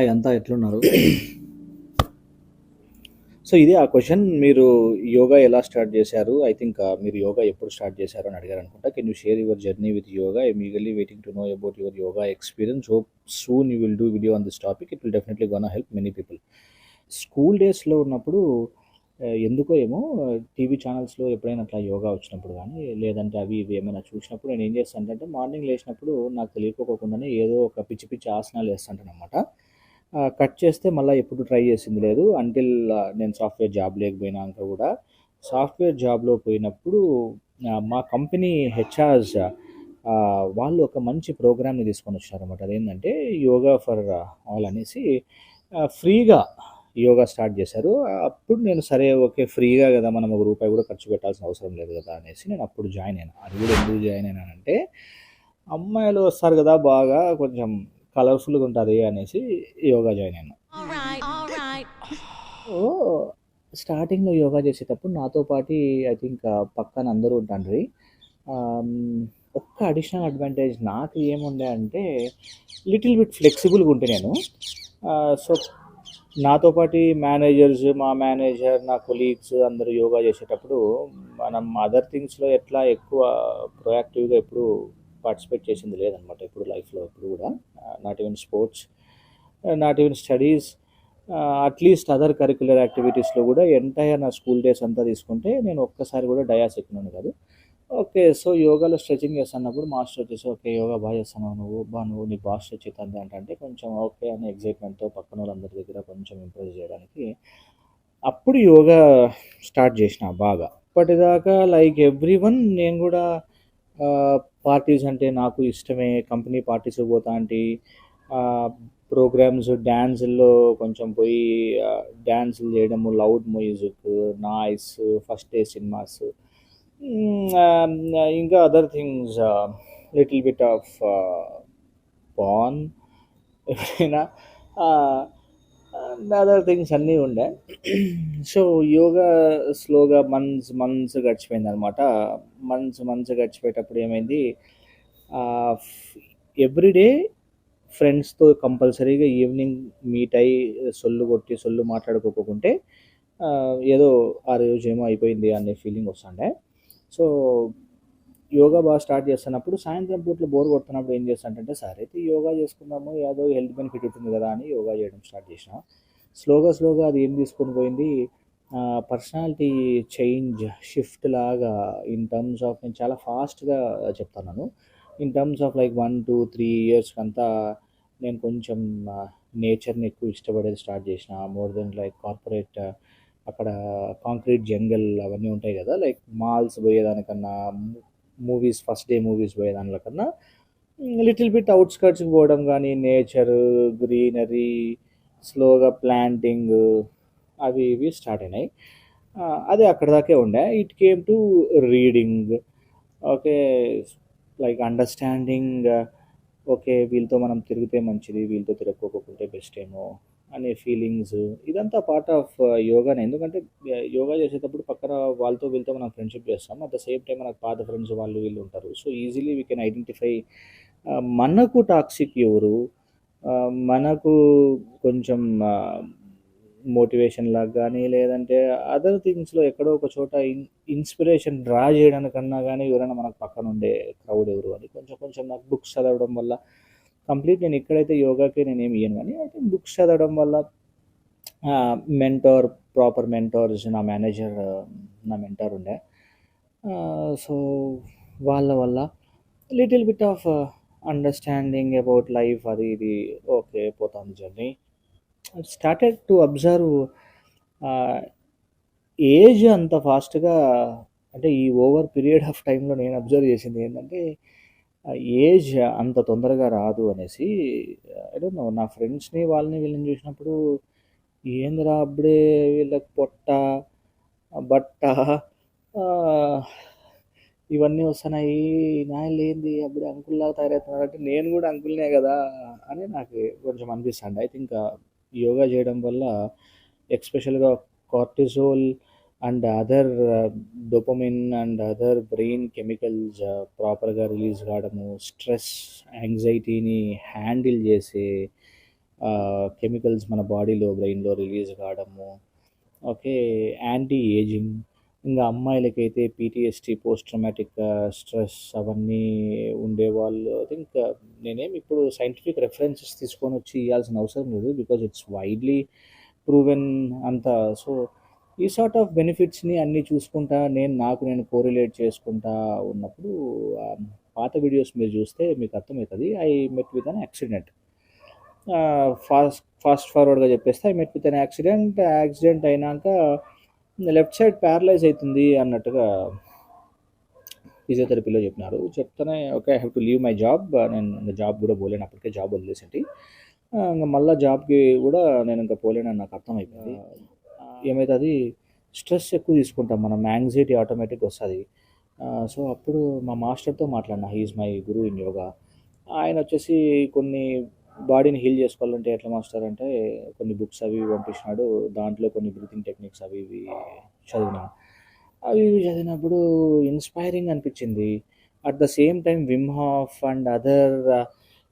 Hi అంతా ఎట్లున్నారు? So ఇదే ఆ క్వెషన్ మీరు యోగా ఎలా స్టార్ట్ చేశారు? ఐ థింక్ మీరు యోగా ఎప్పుడు స్టార్ట్ చేశారు అని అడిగారనుకుంటా. Can you share your journey with yoga? I am eagerly waiting to know about your yoga experience. Hope soon you will do video on this topic. It will definitely gonna help many people. School డేస్‌లో ఉన్నప్పుడు ఎందుకో ఏమో TV ఛానల్స్‌లో ఎప్పుడైనా అట్లా యోగా వచ్చినప్పుడు గానీ, లేదంటే అవి ఇవి ఏమైనా చూసినప్పుడు నేనేం చేస్తానంటే మార్నింగ్ లేసినప్పుడు నాకు తెలియకోకుండానే ఏదో ఒక పిచ్చి పిచ్చి ఆసనాలు ఏస్తుంటాననమాట. కట్ చేస్తే మళ్ళా ఎప్పుడు ట్రై చేసింది లేదు. అంటిల్ నేను సాఫ్ట్‌వేర్ జాబ్ లేకపోయినాక గూడా. సాఫ్ట్‌వేర్ జాబ్‌లో పోయినప్పుడు మా కంపెనీ హెచ్ఆర్స్ వాళ్ళు ఒక మంచి ప్రోగ్రామ్‌ని తీసుకొనొచ్చారనమాట. అదేంటంటే యోగా ఫర్ ఆల్ అనేసి ఫ్రీగా యోగా స్టార్ట్ చేశారు. అప్పుడు నేను సరే ఓకే. ఫ్రీగా గదా! మనం ఒక రూపాయి కూడా ఖర్చు పెట్టాల్సిన అవసరం లేదు గదా! అనేసి నేను అప్పుడు జాయిన్ అయినా. అది కూడా ఎందుకు జాయిన్ అయినానంటే, అమ్మాయిలు వస్తారు గదా! బాగా కొంచెం కలర్‌ఫుల్‌గా ఉంటది అనేసి యోగా జాయిన్ అయినా. ఓహ్! స్టార్టింగ్‌లో యోగా చేసేటప్పుడు నాతో పాటి ఐ థింక్ పక్కన అందరూ ఉంటాండ్రి. ఒక్క అడిషనల్ అడ్వాంటేజ్ నాకు ఏముండే అంటే లిటిల్ బిట్ ఫ్లెక్సిబుల్‌గా ఉంటే నేను. సో నాతో పాటి మేనేజర్స్, మా మేనేజర్, నా కొలీగ్స్ అందరూ యోగా చేసేటప్పుడు మనం అదర్ థింగ్స్‌లో ఎట్లా ఎక్కువ ప్రొయాక్టివ్‌గా ఎప్పుడు పార్టిసిపేట్ చేసింది లేదనమాట. ఎప్పుడు లైఫ్‌లో ఎప్పుడు కూడా. Not even sports, not even studies, at least other curricular యాక్టివిటీస్‌లో కూడా ఎంటైర్ నా స్కూల్ డేస్ అంతా తీసుకుంటే నేను ఒక్కసారి కూడా డయాస్ ఎక్కినోడిని కాదు. ఓకే. సో, యోగాలో స్ట్రెచింగ్ చేస్తున్నప్పుడు మాస్టర్ వచ్చేసి, "ఓకే. యోగా బాగా చేస్తున్నావు నువ్వు. నువ్వు నీకు బాగా స్ట్రెచ్ అయితుంది" అంటే కొంచెం ఓకే అని ఎక్సైట్‌మెంట్‌తో పక్కనోళ్ళందరి దగ్గర కొంచెం ఇంప్రెస్ చేయడానికి అప్పుడు యోగా స్టార్ట్ చేసిన బాగా. అప్పటిదాకా లైక్ ఎవ్రీవన్ నేను కూడా పార్టీస్ అంటే నాకు ఇష్టమే. కంపెనీ పార్టీస్‌కి పోతాంటి. ప్రోగ్రామ్స్ డాన్సుల్లో కొంచెం పోయి డాన్సులు చేయడము, loud music, noise, first day cinemas. ఇంకా other things little bit of పాన్ ఎప్పుడైనా అదర్ థింగ్స్ అన్నీ ఉండే. సో యోగా స్లోగా మంత్స్ గడిచిపోయిందనమాట. మంత్స్ గడిచిపోయేటప్పుడు ఏమైంది, ఎవ్రీడే ఫ్రెండ్స్‌తో కంపల్సరీగా ఈవినింగ్ మీట్ అయ్యి సొల్లు మాట్లాడుకోకుంటే ఏదో ఆ రోజేమో అయిపోయింది అనే ఫీలింగ్ వస్తుండే. సో యోగా బాగా స్టార్ట్ చేస్తున్నప్పుడు సాయంత్రం పూట్ల బోర్ కొడుతున్నప్పుడు ఏం చేస్తానంటే, సరే అయితే యోగా చేసుకుందాము, ఏదో హెల్త్ బెనిఫిట్ ఉంటుంది కదా అని యోగా చేయడం స్టార్ట్ చేసిన. స్లోగా అది ఏం తీసుకొని పోయింది, పర్సనాలిటీ చేంజ్ షిఫ్ట్ లాగా ఇన్ టర్మ్స్ ఆఫ్ నేను చాలా ఫాస్ట్‌గా చెప్తున్నాను. ఇన్ టర్మ్స్ ఆఫ్ లైక్ 1, 2, 3 ఇయర్స్‌కంతా నేను కొంచెం నేచర్‌ని ఎక్కువ ఇష్టపడేది స్టార్ట్ చేసిన. మోర్ దెన్ లైక్ కార్పొరేట్ అక్కడ కాంక్రీట్ జంగల్ అవన్నీ ఉంటాయి కదా! లైక్ మాల్స్ పోయేదానికన్నా, ఫస్ట్ డే మూవీస్ పోయేదానికన్నా లిటిల్ బిట్ ఔట్‌స్కర్ట్స్‌కి పోవడం గానీ, నేచరు, గ్రీనరీ, స్లోగా ప్లాంటింగ్ అవి ఇవి స్టార్ట్ అయినాయి. అది అక్కడి దాకే ఉండే. It came to reading. Okay. Like understanding. Okay. వీళ్ళతో మనం తిరిగితే మంచిది, వీళ్ళతో తిరగకోకుంటే బెస్ట్ ఏమో అనే ఫీలింగ్స్. ఇదంతా పార్ట్ ఆఫ్ యోగానే. ఎందుకంటే యోగా చేసేటప్పుడు పక్కన వాళ్ళతో వీళ్ళతో మనం ఫ్రెండ్‌షిప్ చేస్తాం. అట్ ద సేమ్ టైమ్ మనకు పాత ఫ్రెండ్స్ వాళ్ళు వీళ్ళు ఉంటారు. So, easily we can identify మనకు టాక్సిక్ ఎవరు, మనకు కొంచెం మోటివేషన్ లాగా గానీ, లేదంటే అదర్ థింగ్స్‌లో ఎక్కడో ఒక చోట ఇన్‌స్పిరేషన్ డ్రా చేయడానికన్నా గానీ ఎవరైనా మనకు పక్కనుండే క్రౌడ్ ఎవరు అని కొంచెం నాకు బుక్స్ చదవడం వల్ల నేను ఎక్కడైతే యోగాకి నేనేమి ఇయ్యను గానీ, ఐ థింక్ బుక్స్ చదవడం వల్ల ప్రాపర్ మెంటార్స్ నా మెంటార్ ఉండే. సో, వాళ్ళ వల్ల little bit of understanding about life అది ఇది ఓకే. పోతాంది journey. Started to observe age అంత ఫాస్ట్‌గా అంటే ఈ ఓవర్ పీరియడ్ ఆఫ్ టైమ్‌లో నేను అబ్జర్వ్ చేసింది ఏంటంటే, ఏజ్ అంత తొందరగా రాదు అనేసి. ఐ డోంట్ నో, నా ఫ్రెండ్స్‌ని వాళ్ళని వీళ్ళని చూసినప్పుడు ఏందిరా అప్పుడే వీళ్ళకి పొట్ట, బట్ట ఆహ్, ఇవన్నీ వస్తున్నాయి. నాయలేంది అప్పుడే అంకుల్‌లాగా తయారవుతున్నారంటే నేను కూడా అంకుల్‌నే గదా! అని నాకు కొంచెం అనిపిస్తాంది. ఐ థింక్ యోగా చేయడం వల్ల ఎస్పెషల్‌గా cortisol and other dopamine and other brain chemicals ప్రాపర్‌గా రిలీజ్ కావడము, స్ట్రెస్, యాంగ్జైటీని హ్యాండిల్ చేసే కెమికల్స్ మన బాడీలో బ్రెయిన్లో రిలీజ్ కావడము. ఓకే. Anti ageing. ఇంకా అమ్మాయిలకైతే పీటీఎస్టీ, పోస్ట్ ట్రామాటిక్ స్ట్రెస్ అవన్నీ ఉండేవాళ్ళు. ఐ థింక్ నేనేమి ఇప్పుడు సైంటిఫిక్ రెఫరెన్సెస్ తీసుకొని వచ్చి ఇవ్వాల్సిన అవసరం లేదు, బికాజ్ ఇట్స్ వైడ్లీ ప్రూవెన్ అంతా. సో ఈ సార్ట్ ఆఫ్ బెనిఫిట్స్ని అన్నీ చూసుకుంటా నేను కోరిలేట్ చేసుకుంటా ఉన్నప్పుడు ఆ, పాత వీడియోస్ మీరు చూస్తే మీకు అర్థమవుతుంది. I met with an accident. Fast ఫార్వర్డ్గా చెప్పేస్తే I met with an accident అయినాక లెఫ్ట్ సైడ్ ప్యారలైజ్ అవుతుంది అన్నట్టుగా ఫిజియోథెరపీలో చెప్పినారు. చెప్తానే okay, I have to leave my job. నేను జాబ్ కూడా పోలేను, అప్పటికే జాబ్ వదిలేసేటి. ఇంకా మళ్ళీ జాబ్కి కూడా నేను ఇంకా పోలేనని నాకు అర్థమైపోయింది. ఏమవుతుంది, స్ట్రెస్ ఎక్కువ తీసుకుంటాం మనం, యాంగ్జైటీ ఆటోమేటిక్గా వస్తుంది. సో అప్పుడు మా మాస్టర్తో మాట్లాడినా, he's my guru in yoga. ఆయన వచ్చేసి కొన్ని బాడీని హీల్ చేసుకోవాలంటే ఎట్లా మాస్టర్ అంటే కొన్ని బుక్స్ అవి ఇవి పంపించినాడు. దాంట్లో కొన్ని బ్రీతింగ్ టెక్నిక్స్ అవి ఇవి చదివినా. అవి ఇవి చదివినప్పుడు ఇన్స్పైరింగ్ అనిపించింది. At the same time Wim Hof and other,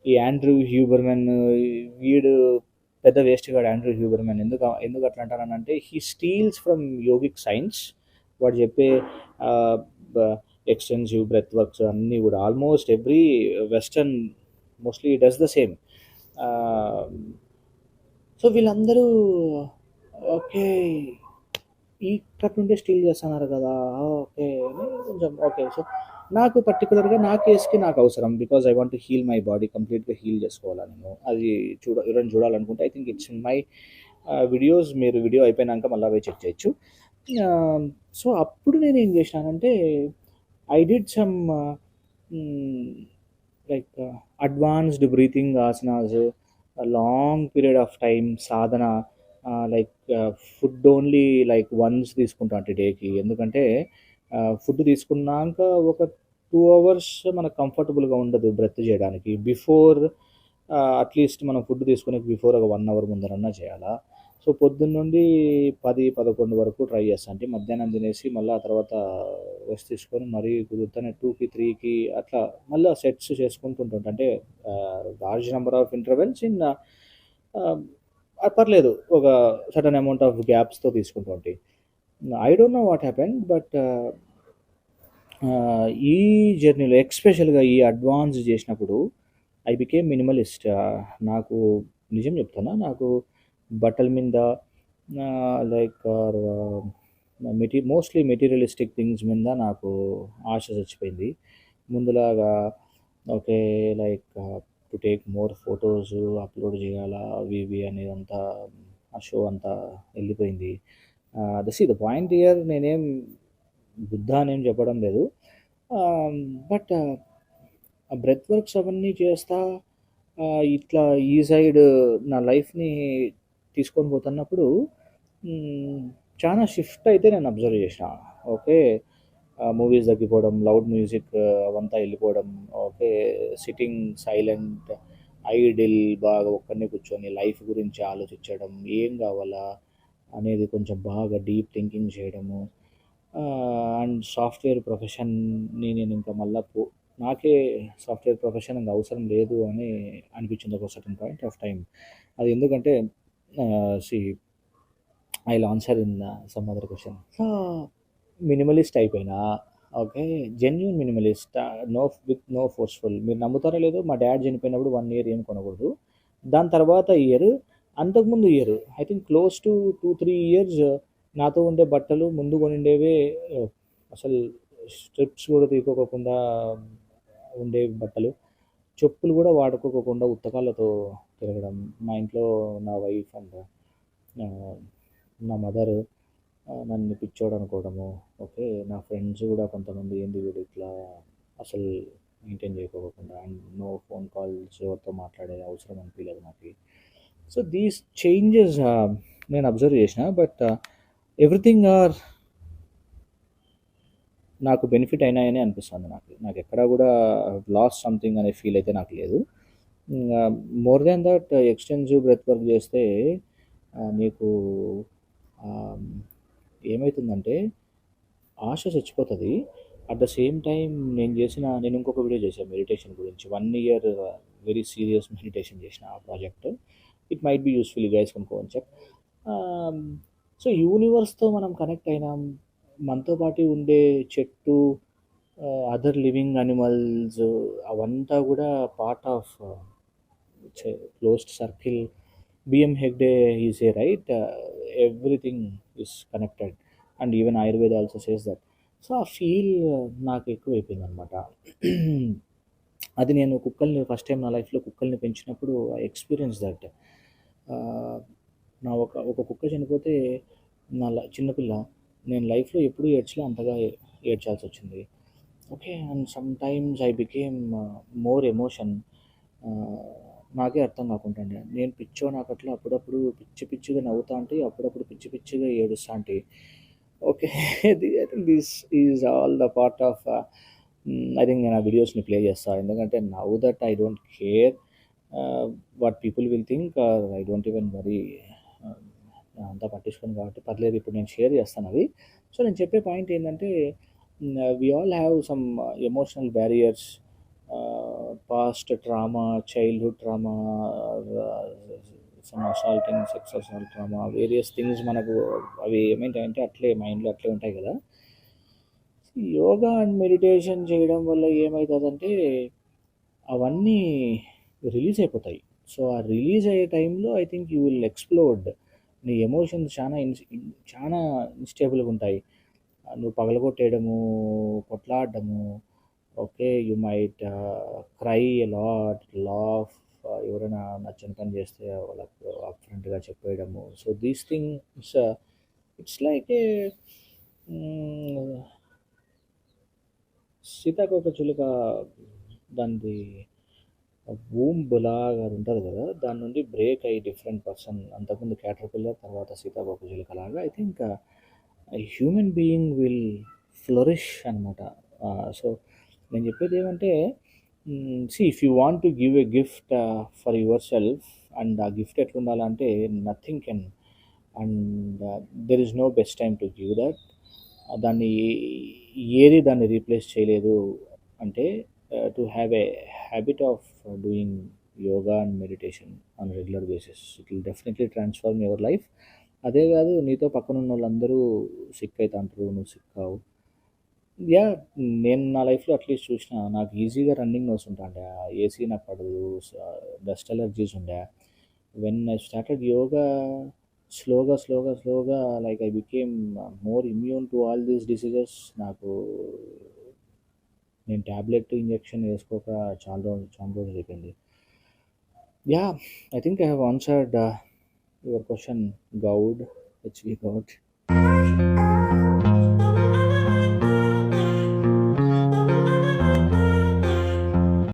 ఈ ఆండ్రూ హ్యూబర్మెన్, వీడు పెద్ద వేస్ట్ గాడు ఆండ్రూ హ్యూబర్మెన్. ఎందుకు అట్లా అంటానంటే he steals from yogic science. వాడు చెప్పే ఎక్స్టెన్సివ్ బ్రెత్ వర్క్స్ అన్నీ కూడా almost every western mostly does the same. So వీళ్ళందరూ ఓకే ఇక్కడ నుండే స్టీల్ చేస్తున్నారు కదా, ఓకే కొంచెం ఓకే. సో నాకు పర్టికులర్గా నా కేసుకి నాకు అవసరం, because I want to heal my body, కంప్లీట్గా హీల్ చేసుకోవాలా నేను. అది ఎవరైనా చూడాలనుకుంటే I think it's in my videos. మీరు వీడియో అయిపోయినాక మళ్ళీ పోయి చెక్ చేయొచ్చు. సో అప్పుడు నేను ఏం చేసినానంటే I did some like advanced breathing asanas, long period of time sadhana. Like food only like once తీసుకుంటా అంటే డేకి. ఎందుకంటే ఫుడ్ తీసుకున్నాక ఒక 2 hours మనకు కంఫర్టబుల్గా ఉండదు బ్రెత్ చేయడానికి. బిఫోర్ అట్లీస్ట్ మనం ఫుడ్ తీసుకునే బిఫోర్ ఒక 1 hour ముందరన్నా చేయాలా. సో పొద్దున్న నుండి 10-11 వరకు ట్రై చేస్తాను. అంటే మధ్యాహ్నం తినేసి మళ్ళీ ఆ తర్వాత రెస్ట్ తీసుకొని మరీ కుదురుతానే 2కి 3కి అట్లా మళ్ళీ సెట్స్ చేసుకుంటుంటా. అంటే large number of intervals in పర్లేదు, ఒక సర్టన్ అమౌంట్ ఆఫ్ గ్యాప్స్తో తీసుకుంటూ ఉంటాయి. I don't know what happen, but ఈ జర్నీలో ఎక్స్పెషల్గా ఈ అడ్వాన్స్ చేసినప్పుడు ఐ బికేమ్ మినిమలిస్ట్. నాకు నిజం చెప్తానా, నాకు బట్టల మీద లైక్ మోస్ట్లీ మెటీరియలిస్టిక్ థింగ్స్ మీద నాకు ఆశ చచ్చిపోయింది. ముందులాగా okay like to take more photos upload చేయాలా అవి ఇవి అనేదంతా, ఆ షో అంతా వెళ్ళిపోయింది. ద పాయింట్ ఇయర్, నేనేం బుద్ధ అనేం చెప్పడం లేదు, బట్ ఆ బ్రెత్ వర్క్స్ అవన్నీ చేస్తా ఇట్లా ఈ సైడ్ నా లైఫ్ని తీసుకొని పోతున్నప్పుడు చాలా షిఫ్ట్ అయితే నేను అబ్జర్వ్ చేసిన. ఓకే, మూవీస్ తగ్గిపోవడం, లౌడ్ మ్యూజిక్ అవంతా వెళ్ళిపోవడం. ఓకే, సిట్టింగ్ సైలెంట్ ఐడిల్, బాగా ఒక్కరినే కూర్చొని లైఫ్ గురించి ఆలోచించడం, ఏం కావాలా అనేది కొంచెం బాగా డీప్ థింకింగ్ చేయడము. అండ్ సాఫ్ట్వేర్ ప్రొఫెషన్ని నేను ఇంకా మళ్ళీ నాకే సాఫ్ట్వేర్ ప్రొఫెషన్ ఇంకా అవసరం లేదు అని అనిపించింది ఒక సర్టన్ పాయింట్ ఆఫ్ టైం. అది ఎందుకంటే I answer in some other question. So minimalist అయిపోయినా. Okay, genuine minimalist, no forceful. మీరు నమ్ముతారో లేదో, మా డాడ్ చనిపోయినప్పుడు 1 year ఏం కొనకూడదు. దాని తర్వాత ఇయర్, అంతకుముందు year I think close to 2-3 years నాతో ఉండే బట్టలు ముందు కొనిండేవే అసలు స్ట్రిప్స్ కూడా తీసుకోకుండా ఉండే బట్టలు, చెప్పులు కూడా వాడుకోకుండా ఉత్తకాలతో తిరగడం. మా ఇంట్లో నా వైఫ్ అండ్ నా మదర్ నన్ను పిచ్చోడు అనుకోవడము. ఓకే, నా ఫ్రెండ్స్ కూడా కొంతమంది ఏంది వీడు ఇట్లా అసలు మెయింటైన్ చేయకోకుండా, అండ్ నో ఫోన్ కాల్స్, ఎవరితో మాట్లాడే అవసరం అనిపించలేదు నాకు. సో దీస్ చేంజెస్ నేను అబ్జర్వ్ చేసిన, బట్ ఎవ్రీథింగ్ ఆర్ నాకు బెనిఫిట్ అయినాయని అనిపిస్తుంది. నాకు ఎక్కడా కూడా లాస్ సంథింగ్ అనే ఫీల్ అయితే నాకు లేదు. More than that, extensive breath work చేస్తే నీకు ఏమవుతుందంటే ఆశ చచ్చిపోతుంది. అట్ ద సేమ్ టైం నేను ఇంకొక వీడియో చేశాను మెడిటేషన్ గురించి. 1 year వెరీ సీరియస్ మెడిటేషన్ చేసిన ఆ project. It might be useful, you guys can go and check. So యూనివర్స్తో మనం కనెక్ట్ అయినాం, మనతో పాటు ఉండే చెట్టు, అదర్ లివింగ్ అనిమల్స్, అవంతా కూడా part of closed circle. B M Hegde he say right, everything is connected, and even Ayurveda also says that. So ఆ ఫీల్ నాకు ఎక్కువ అయిపోయింది అనమాట. అది నేను కుక్కల్ని ఫస్ట్ టైం నా లైఫ్లో కుక్కల్ని పెంచినప్పుడు ఐ ఎక్స్పీరియన్స్ దట్. నా ఒక కుక్క చనిపోతే, చిన్నపిల్ల, నేను లైఫ్లో ఎప్పుడూ ఏడ్చలే, అంతగా ఏడ్చాల్సి వచ్చింది. Okay, and some times I became more emotion. నాకే అర్థం కాకుండా నేను పిచ్చో, నాకు అట్లా అప్పుడప్పుడు పిచ్చి పిచ్చిగా నవ్వుతా అంటే, అప్పుడప్పుడు పిచ్చి పిచ్చిగా ఏడుస్తా అంటే. Okay. I think this is all the part of, I think నేను ఆ వీడియోస్ని ప్లే చేస్తాను, ఎందుకంటే now that I don't care what people will think, I don't even worry, అంతా పట్టించుకోను కాబట్టి పర్లేదు, ఇప్పుడు నేను షేర్ చేస్తాను అవి. సో నేను చెప్పే పాయింట్ ఏంటంటే, we all have some emotional barriers, past trauma, childhood trauma, some assaulting, sex assault trauma, various things మనకు అవి ఏమేంటంటే అట్లే మైండ్లో అట్లే ఉంటాయి కదా. యోగా అండ్ మెడిటేషన్ చేయడం వల్ల ఏమవుతుందంటే అవన్నీ రిలీజ్ అయిపోతాయి. సో ఆ రిలీజ్ అయ్యే టైంలో I think you will explored. నీ ఎమోషన్స్ చాలా ఇన్స్టేబుల్గా ఉంటాయి. నువ్వు పగలగొట్టేయడము, కొట్లాడడము, okay, you might cry lot, laugh, ఎవరైనా నచ్చని పని చేస్తే వాళ్ళకు అప్ఫ్రంట్గా చెప్పేయడము. So these things, it's like a సీతాకోక చిలుక, దానిది వూంబ్ లాగా అది ఉంటుంది కదా, దాని నుండి బ్రేక్ అయ్యి డిఫరెంట్ పర్సన్, అంతకుముందు క్యాటర్పిల్లర్, తర్వాత సీతాకోక చిలుక లాగా I think human being will flourish అనమాట. సో నేను చెప్పేది ఏమంటే, see if you want to give a gift for yourself, and ఆ గిఫ్ట్ ఎట్లా ఉండాలంటే nothing can, and there is no best time to give that. దాన్ని ఏది దాన్ని రీప్లేస్ చేయలేదు. అంటే to have a habit of doing yoga and meditation on regular basis, it will definitely transform your life. అదే కాదు, నీతో పక్కన ఉన్న వాళ్ళందరూ సిక్ అవుతాంటారు, నువ్వు సిక్ కావు. యా, నేను నా లైఫ్లో అట్లీస్ట్ చూసిన, నాకు ఈజీగా రన్నింగ్ నోస్ ఉంటాండే, ఏసీ నాకు పడదు, డస్ట్ అలర్జీస్ ఉండే. వెన్ ఐ స్టార్టెడ్ యోగా, స్లోగా like I became more immune to all these diseases. నాకు, నేను ట్యాబ్లెట్ ఇంజెక్షన్ వేసుకోక చాలా రోజులు అయిపోయింది. Yeah, I think I have answered your question, Goud, HV Goud.